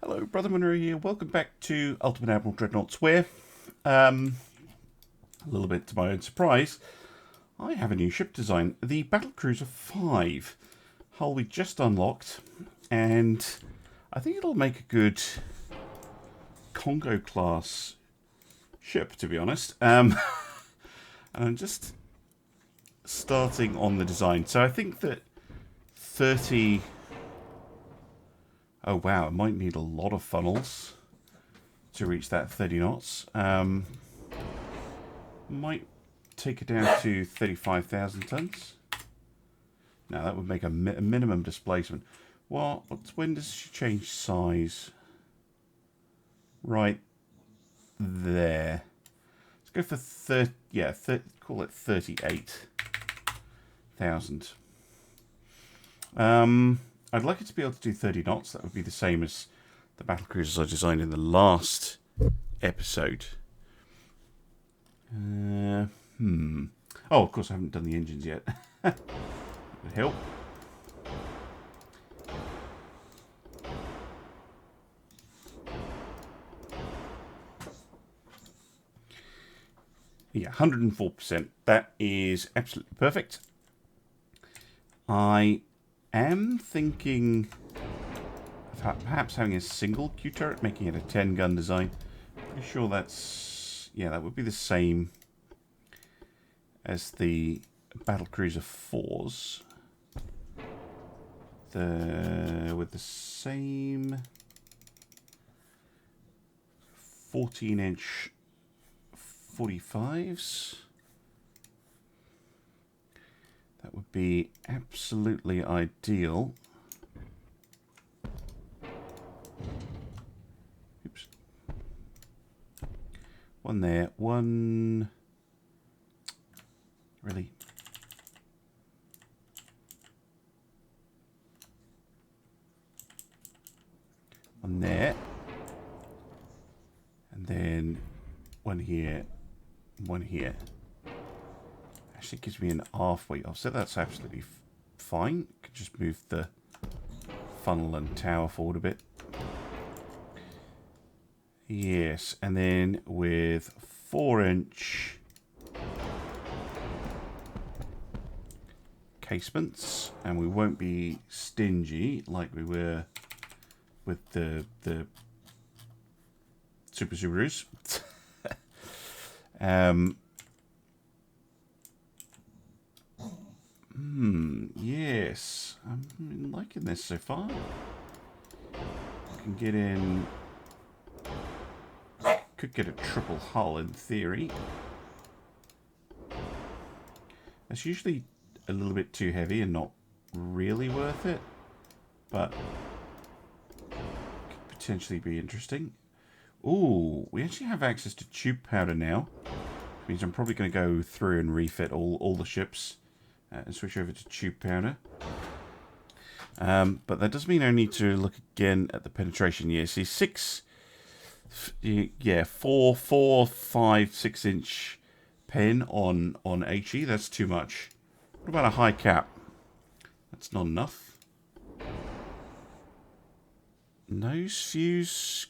Hello, Brother Monroe here. Welcome back to Ultimate Admiral Dreadnoughts, where, a little bit to my own surprise, I have a new ship design, the Battlecruiser 5. Hull we just unlocked, and I think it'll make a good Kongo class ship, to be honest. And I'm just starting on the design. So I think that 30... Oh wow, it might need a lot of funnels to reach that 30 knots. Might take it down to 35,000 tons. Now that would make a minimum displacement. Well, when does she change size? Right there. Let's go for 30. Yeah, call it 38,000. I'd like it to be able to do 30 knots. That would be the same as the battlecruisers I designed in the last episode. Oh, of course I haven't done the engines yet. That would help. Yeah, 104%. That is absolutely perfect. I am thinking of perhaps having a single Q turret, making it a 10-gun design. Pretty sure that's... yeah, that would be the same as the Battlecruiser 4s. With the same 14-inch 45s. That would be absolutely ideal. Oops. One there. One... Really? One there. And then one here. One here. Actually gives me an halfway offset. That's absolutely fine. Could just move the funnel and tower forward a bit. Yes, and then with 4-inch casements, and we won't be stingy like we were with the Super Subarus. Yes, I'm liking this so far. I can get in... could get a triple hull in theory. That's usually a little bit too heavy and not really worth it, but could potentially be interesting. Ooh, we actually have access to tube powder now, which means I'm probably going to go through and refit all the ships. And switch over to tube powder. But that does mean I need to look again at the penetration. Yeah, see, 4, 5, 6-inch pen on HE. That's too much. What about a high cap? That's not enough. Nose fuse,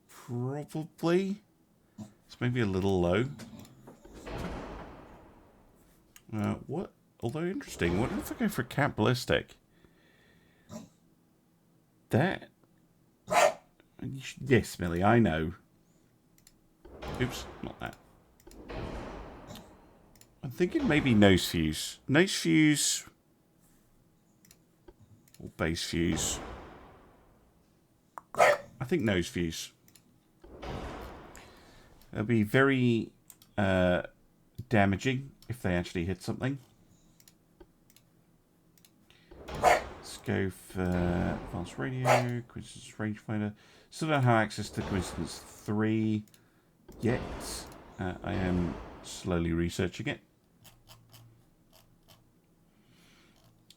probably. It's maybe a little low. What? Although interesting, what if I go for cap ballistic? That? Yes, Millie, I know. Oops, not that. I'm thinking maybe nose fuse. Nose fuse. Or base fuse. I think nose fuse. It'll be very damaging if they actually hit something. Let's go for advanced radio, coincidence rangefinder. Still don't have access to coincidence 3 yet. I am slowly researching it.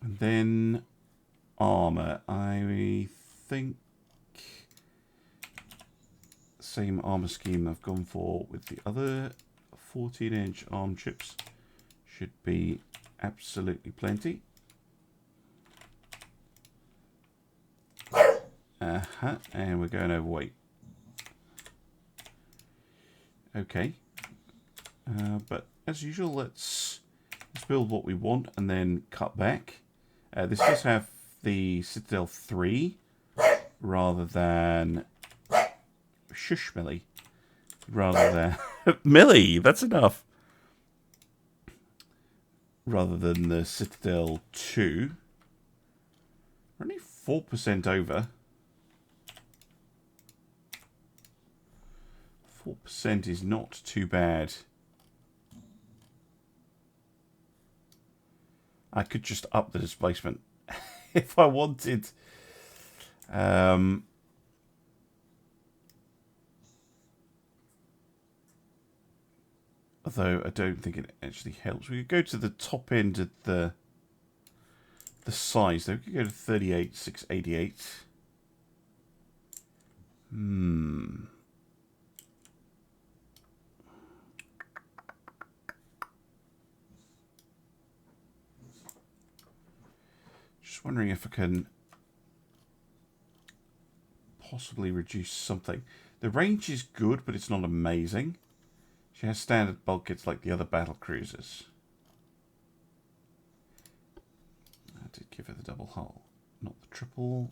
And then armor. I think same armor scheme I've gone for with the other 14-inch arm chips. Should be absolutely plenty. And we're going overweight. Okay. But as usual, let's build what we want and then cut back. This does have the Citadel 3 rather than Shush Millie. Rather than Millie, that's enough. Rather than the Citadel 2. We're only 4% over. 4% is not too bad. I could just up the displacement if I wanted. Although I don't think it actually helps. We could go to the top end of the size. Though we could go to 38,688. Just wondering if I can possibly reduce something. The range is good, but it's not amazing. She has standard bulkheads like the other battlecruisers. I did give her the double hull, not the triple.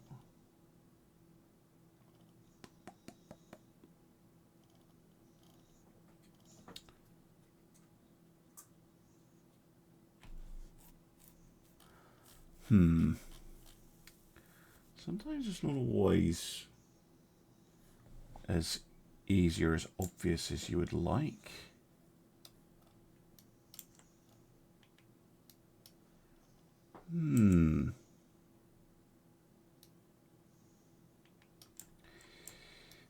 Sometimes it's not always as easy or as obvious as you would like. The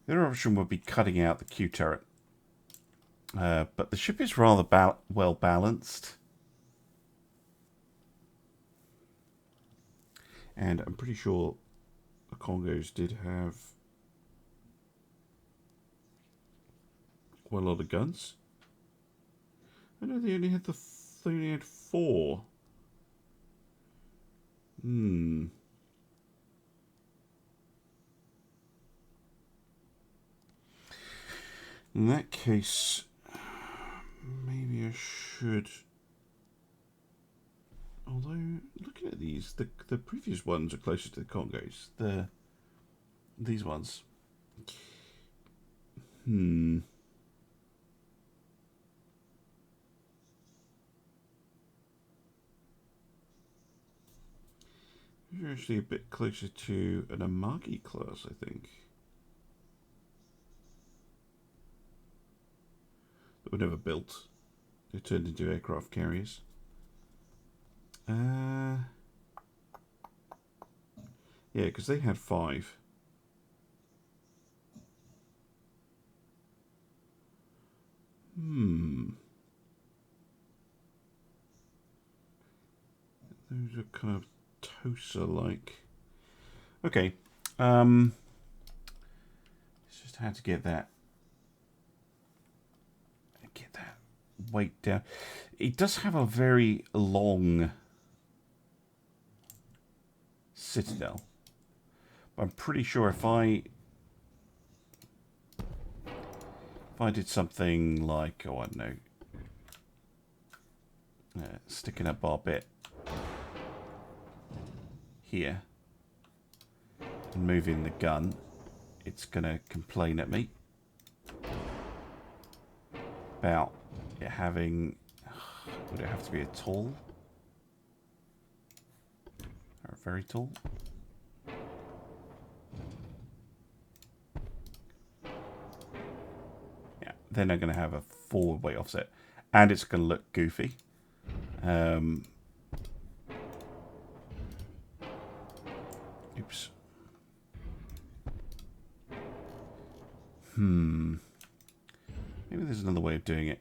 other option would be cutting out the Q turret. But the ship is rather well balanced. And I'm pretty sure the Kongos did have quite a lot of guns. I know they only had they only had 4. In that case, maybe I should. Although, looking at these, the previous ones are closer to the Kongos. These ones. You're actually a bit closer to an Amagi class, I think. That were never built. They turned into aircraft carriers. Yeah, because they had 5. Those are kind of Tosa-like. Okay. It's just how to get that weight down. It does have a very long citadel. I'm pretty sure if I did something like, oh, I don't know, sticking a barbette here and moving the gun, it's going to complain at me about it having, would it have to be a tall or very tall? Yeah, then I'm going to have a forward weight offset and it's going to look goofy. Oops. Maybe there's another way of doing it.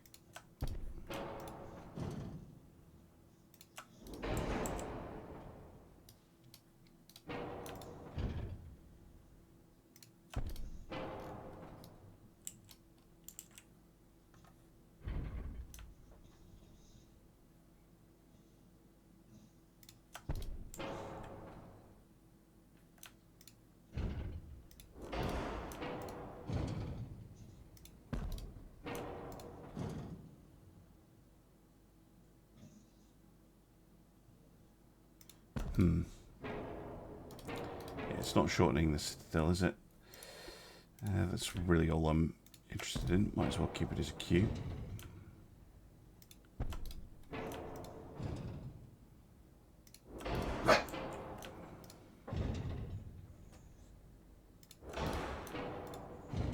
Yeah, it's not shortening this still, is it? That's really all I'm interested in. Might as well keep it as a queue.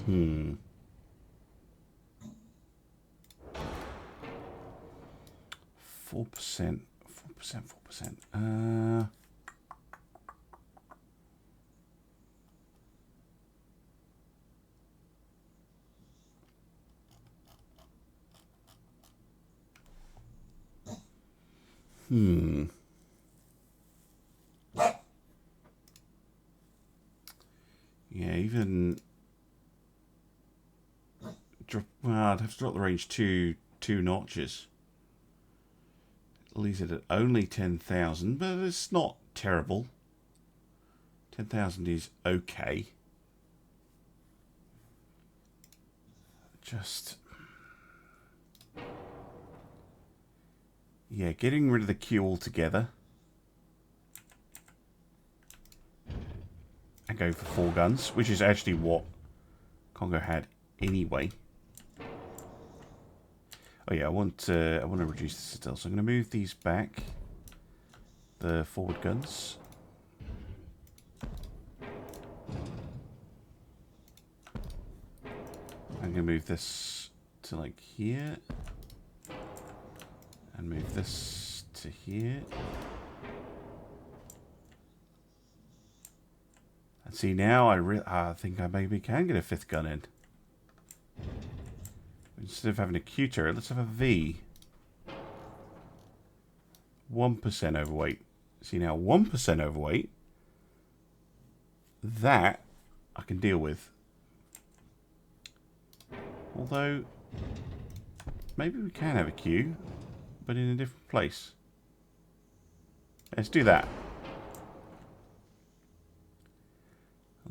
Hmm. 4%. 4%. Yeah, even drop. Well, I'd have to drop the range two notches. Leaves it at only 10,000, but it's not terrible. 10,000 is okay. Just, yeah, getting rid of the queue altogether. And go for 4 guns, which is actually what Kongo had anyway. Oh yeah, I want to reduce the citadel, so I'm going to move these back. The forward guns. I'm going to move this to like here. And move this to here. And see, now I think I maybe can get a 5th gun in. Instead of having a Q turret, let's have a V. 1% overweight. See, now 1% overweight. That I can deal with. Although, maybe we can have a Q, but in a different place. Let's do that.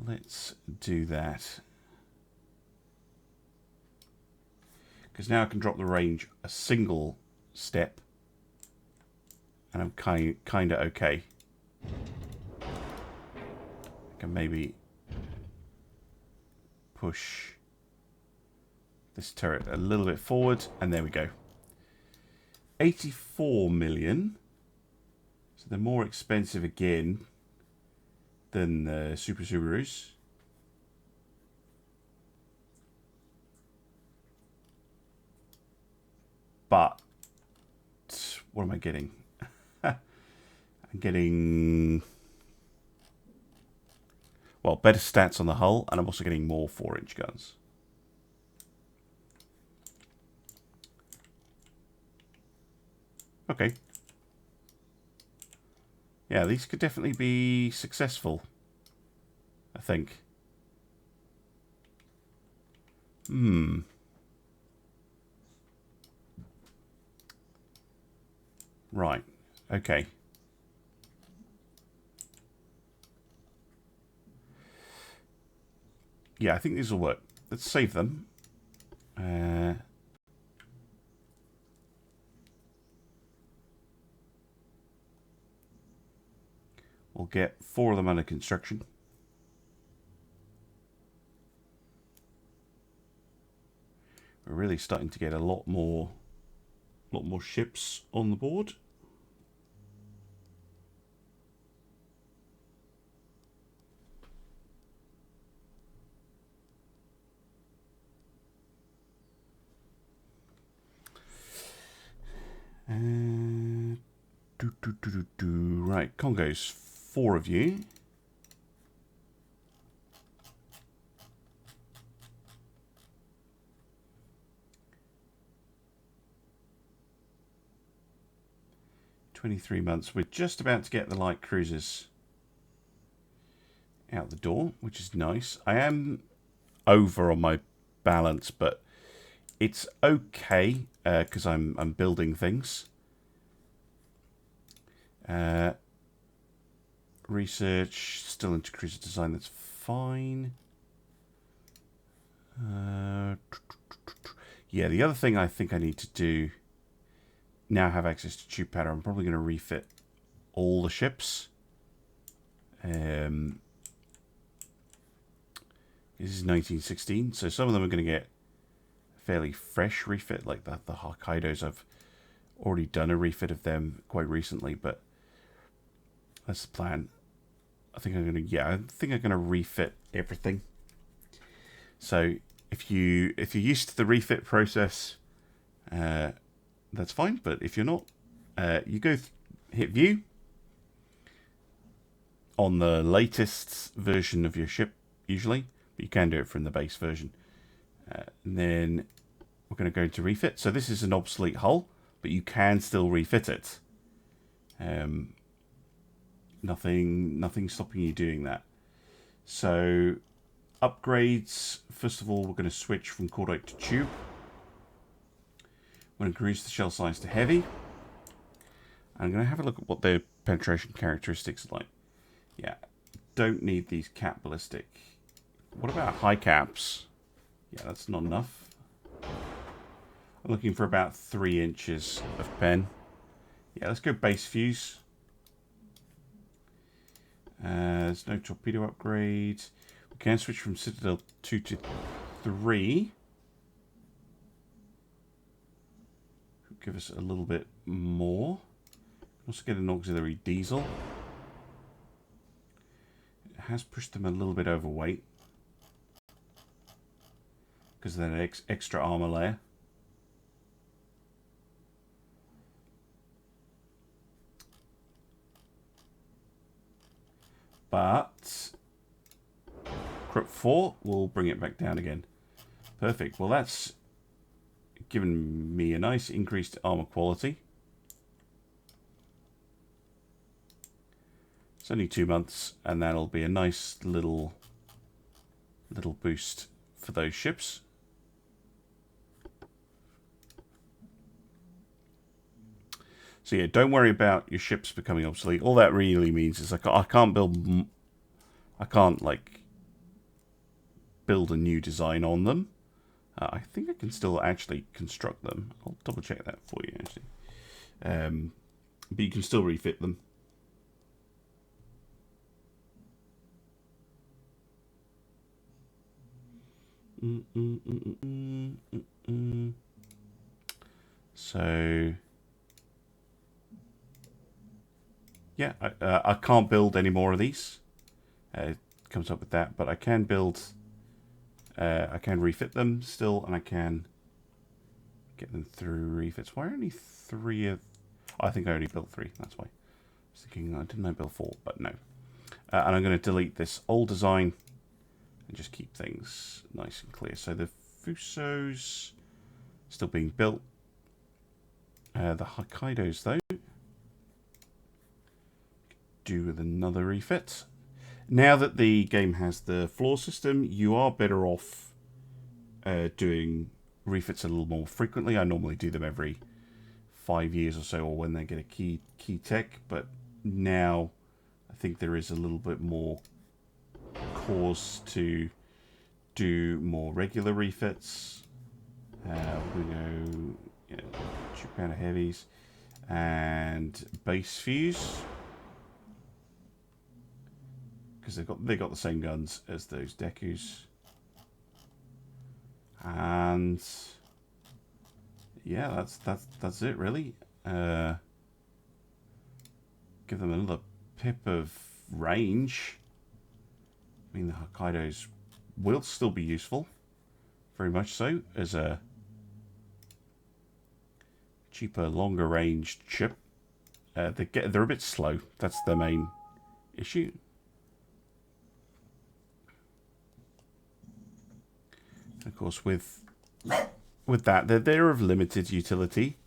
Let's do that. Because now I can drop the range a single step. And I'm kind of okay. I can maybe push this turret a little bit forward. And there we go. 84 million. So they're more expensive again than the Super Subarus. But what am I getting? I'm getting, well, better stats on the hull, and I'm also getting more 4-inch guns. Okay. Yeah, these could definitely be successful, I think. Right. Okay. Yeah, I think these will work. Let's save them. We'll get 4 of them under construction. We're really starting to get a lot more ships on the board. Right, Kongo's 4 of you. $23 We're just about to get the light cruisers out the door, which is nice. I am over on my balance, but it's okay because I'm building things. Research still into cruiser design. That's fine. Yeah, the other thing I think I need to do now have access to tube powder. I'm probably going to refit all the ships. This is 1916, so some of them are going to get fairly fresh refit, like the Hokkaidos. I've already done a refit of them quite recently, but that's the plan. I think I'm gonna refit everything. So if you're used to the refit process, that's fine. But if you're not, you go hit view on the latest version of your ship usually, but you can do it from the base version. And then we're going to go into refit. So this is an obsolete hull, but you can still refit it. Nothing stopping you doing that. So upgrades. First of all, we're going to switch from cordite to tube. We're going to increase the shell size to heavy. I'm going to have a look at what their penetration characteristics are like. Yeah, don't need these cap ballistic. What about high caps? Yeah, that's not enough. I'm looking for about 3 inches of pen. Yeah, let's go base fuse. There's no torpedo upgrade. We can switch from Citadel 2 to 3. Give us a little bit more. Also get an auxiliary diesel. It has pushed them a little bit overweight because of that extra armor layer. But Crypt 4 will bring it back down again. Perfect. Well, that's given me a nice increased armor quality. It's only 2 months, and that'll be a nice little boost for those ships. So yeah, don't worry about your ships becoming obsolete. All that really means is I can't like build a new design on them. I think I can still actually construct them. I'll double check that for you actually. But you can still refit them. So yeah, I can't build any more of these. It comes up with that, but I can build. I can refit them still, and I can get them through refits. Why only 3 of? Oh, I think I only built 3. That's why. I was thinking, didn't I build 4? But no. And I'm going to delete this old design and just keep things nice and clear. So the Fusos still being built. The Hokkaidos though, do with another refit. Now that the game has the floor system, you are better off doing refits a little more frequently. I normally do them every 5 years or so, or when they get a key tech. But now I think there is a little bit more cause to do more regular refits. We go, you know, 2 pounder heavies and base fuse. Because they got the same guns as those Dekus, and yeah, that's it really. Give them another pip of range. I mean, the Hokkaidos will still be useful, very much so, as a cheaper, longer ranged ship. They're a bit slow. That's the main issue. Of course, with that, they're of limited utility.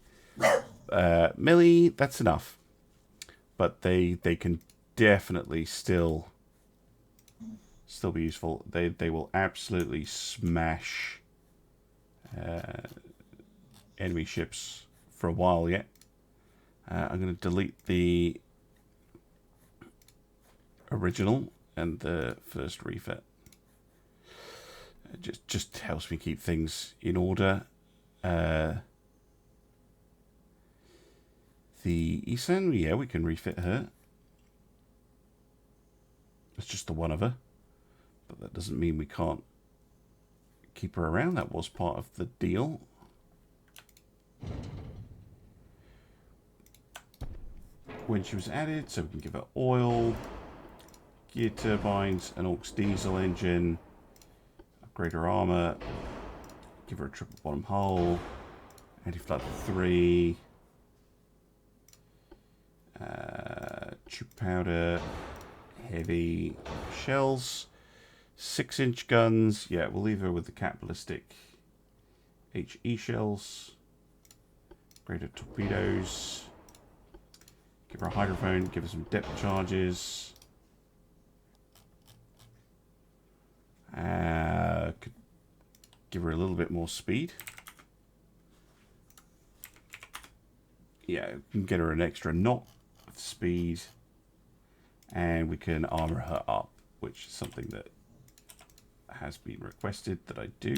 Millie, that's enough. But they can definitely still be useful. They will absolutely smash enemy ships for a while yet. I'm going to delete the original and the first refit. It just helps me keep things in order. The Isan, yeah, we can refit her. It's just the one of her. But that doesn't mean we can't keep her around. That was part of the deal. When she was added, so we can give her oil, gear turbines, an aux diesel engine, upgrade her armour, give her a triple bottom hull, anti-flood 3, tube powder, heavy shells, 6-inch guns. Yeah, we'll leave her with the cat ballistic HE shells, greater torpedoes, give her a hydrophone, give her some depth charges. Could give her a little bit more speed. Yeah, we can get her an extra knot of speed, and we can armor her up, which is something that has been requested that I do.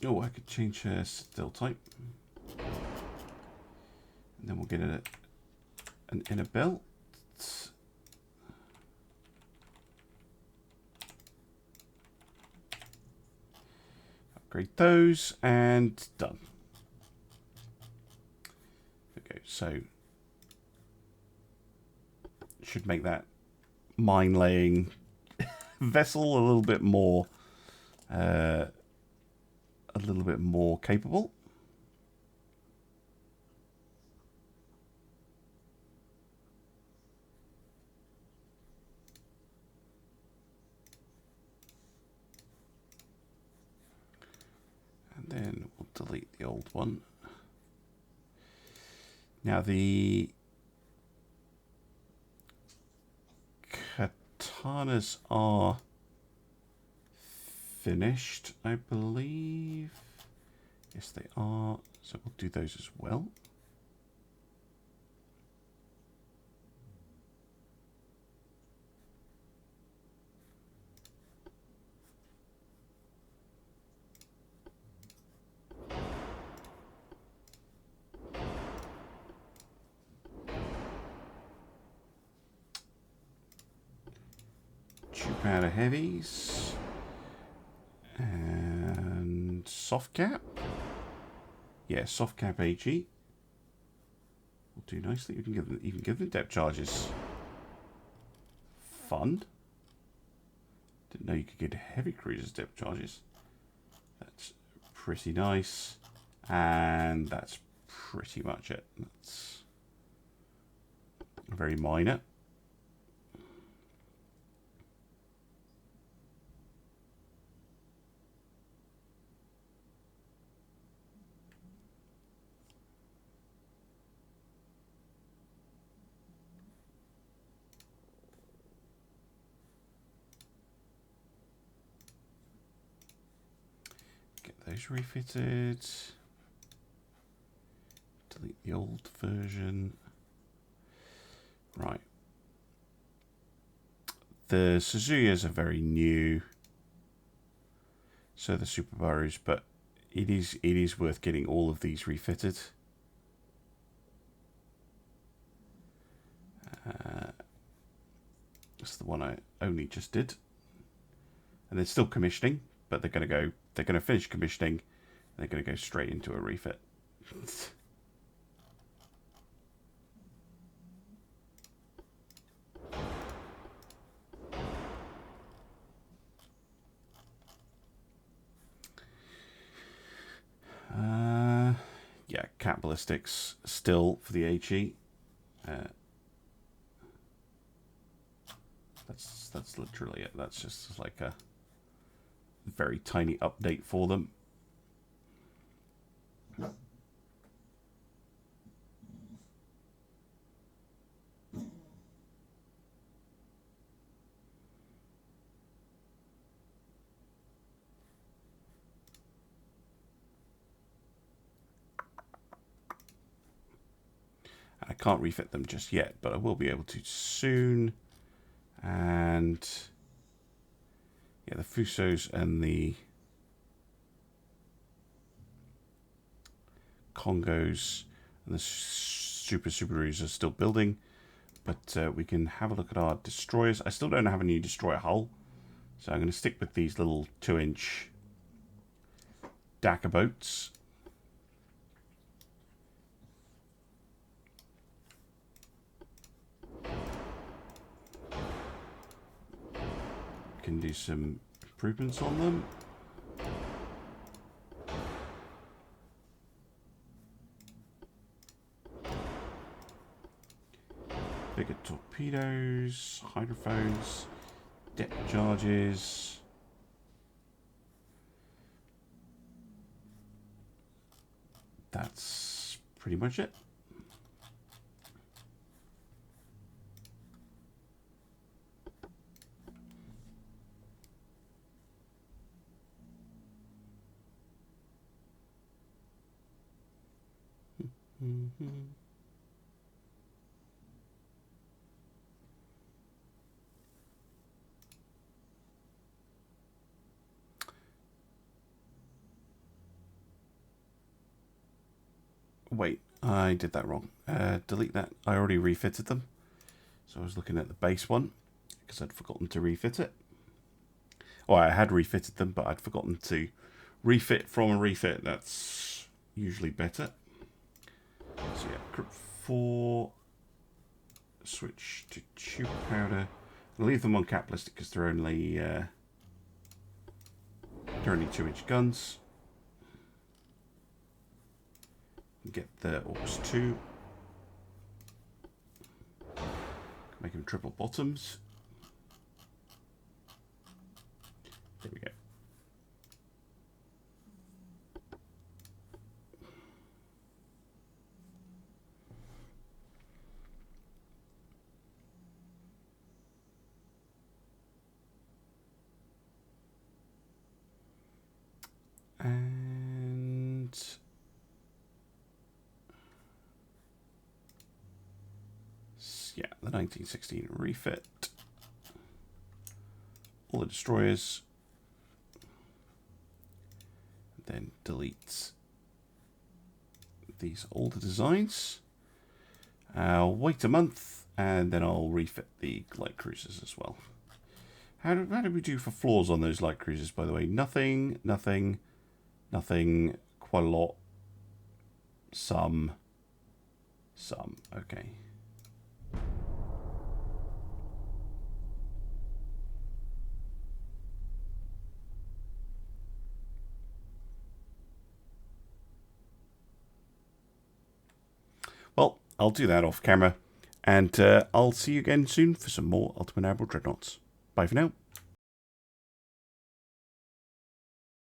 Oh, I could change her still type. And then we'll get an inner belt. Upgrade those, and done. Okay, so should make that mine laying vessel a little bit more capable. And then we'll delete the old one. Now the katanas are finished, I believe. Yes, they are. So we'll do those as well. Tube powder heavies. And soft cap. Yeah, soft cap HE. Will do nicely. You can even give them depth charges. Fun. Didn't know you could get heavy cruisers depth charges. That's pretty nice. And that's pretty much it. That's very minor. Those refitted. Delete the old version. Right. The Suzuyas are very new. So the Subaru's, but it is worth getting all of these refitted. That's the one I only just did. And they're still commissioning, but they're going to finish commissioning, and they're going to go straight into a refit. Yeah, cat ballistics still for the HE. That's literally it. That's just like a very tiny update for them. I can't refit them just yet, but I will be able to soon. And Yeah, the Fusos and the Kongos and the Subarus are still building. But we can have a look at our destroyers. I still don't have a new destroyer hull. So I'm going to stick with these little 2-inch Dakar boats. Can do some improvements on them. Bigger torpedoes, hydrophones, depth charges. That's pretty much it. Wait, I did that wrong. Delete that. I already refitted them. So I was looking at the base one because I'd forgotten to refit it. Or I had refitted them, but I'd forgotten to refit from a refit. That's usually better. So yeah, group 4. Switch to tube powder. I'll leave them on cap ballistic because they're only 2-inch guns. Get the Orcs 2. Make them triple bottoms. There we go. And yeah, the 1916 refit. All the destroyers. Then delete these older designs. I'll wait a month and then I'll refit the light cruisers as well. How did we do for flaws on those light cruisers, by the way? Nothing, nothing, nothing, quite a lot, some, okay. Well, I'll do that off camera, and I'll see you again soon for some more Ultimate Admiral Dreadnoughts. Bye for now.